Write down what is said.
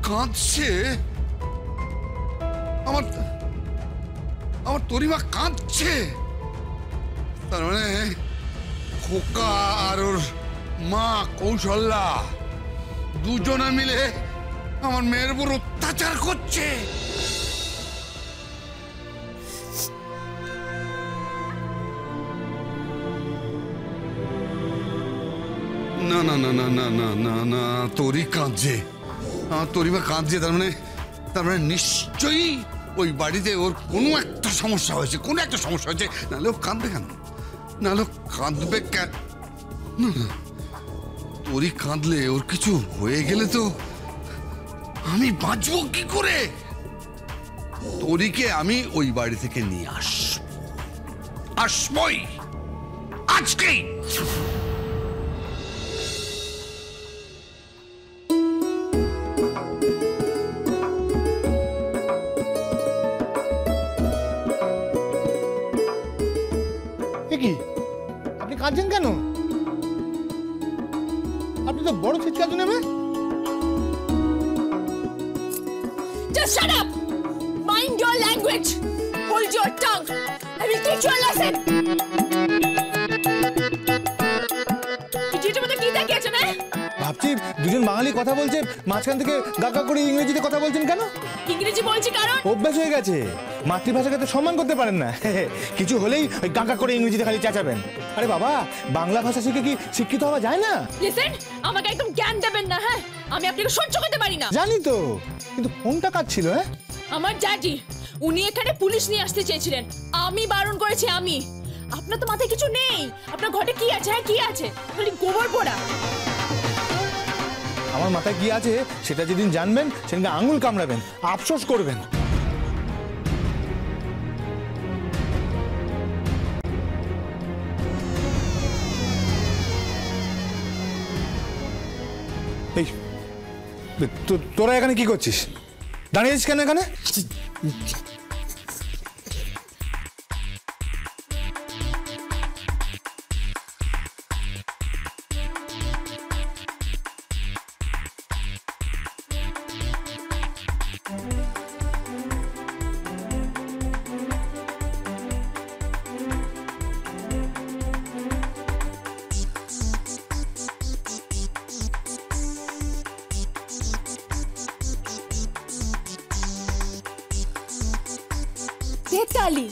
কাঁদছে? আমার আমার তরিমা কাঁদছে? তার মানে খোকা আর ওর মা কৌশল্যা দুজনে মিলে আমার মেয়ের উপর অত্যাচার করছে। না না না না না না না না, তোরই কাঁদছে, আমার তরিমা কাঁদছে। তার মানে নিশ্চয়ই ওই বাড়িতে ওর কোনো একটা সমস্যা হয়েছে, কোনো একটা সমস্যা হয়েছে। নাহলে ও কাঁদবে কেন? নাহলে কাঁদবে কেন? না না, তোরই কাঁদলে ওর কিছু হয়ে গেলে তো আমি বাঁচবো কি করে? তোরিকে আমি ওই বাড়ি থেকে নিয়ে আসবই আজকেই। কি আপনি কাঁদছেন কেন? আপনি তো বড় চিৎকার নেবে। Just shut up! Mind your language! Hold your tongue! I will teach you a lesson! ভাবছি দুজন বাঙালি কথা বলছে, মাঝখান থেকে গাগা করে ইংরেজিতে কথা বলছেন কেন? ইংরেজি বলছি কারণ অভ্যাস হয়ে গেছে, মাতৃভাষাকে তো সম্মান করতে পারেন না। কিছু হলেই ওই গাগা করে ইংরেজিতে খালি চেঁচাবেন। আরে বাবা, বাংলা ভাষা শিখে কি শিক্ষিত হওয়া যায় না? লিসেন, আমাকে একদম জ্ঞান দেবেন না। হ্যাঁ, আমি আপনাকে সহ্য করতে পারি না। জানি তো, কিন্তু ফোনটা কাজ ছিল। হ্যাঁ, আমার ড্যাডি উনি এখানে পুলিশ নিয়ে আসতে চেয়েছিলেন, আমি বারণ করেছি। আমি আপনার তো মাথায় কিছু নেই। আপনার ঘরে কি আছে? হ্যাঁ, কি আছে? খালি গোবর পোড়া। আমার মাথায় কি আছে সেটা যেদিন জানবেন সেদিন আঙুল কামড়াবেন, আফসোস করবেন। এই তোরা এখানে কি করছিস? দাঁড়িয়েছিস কেন এখানে? Tali.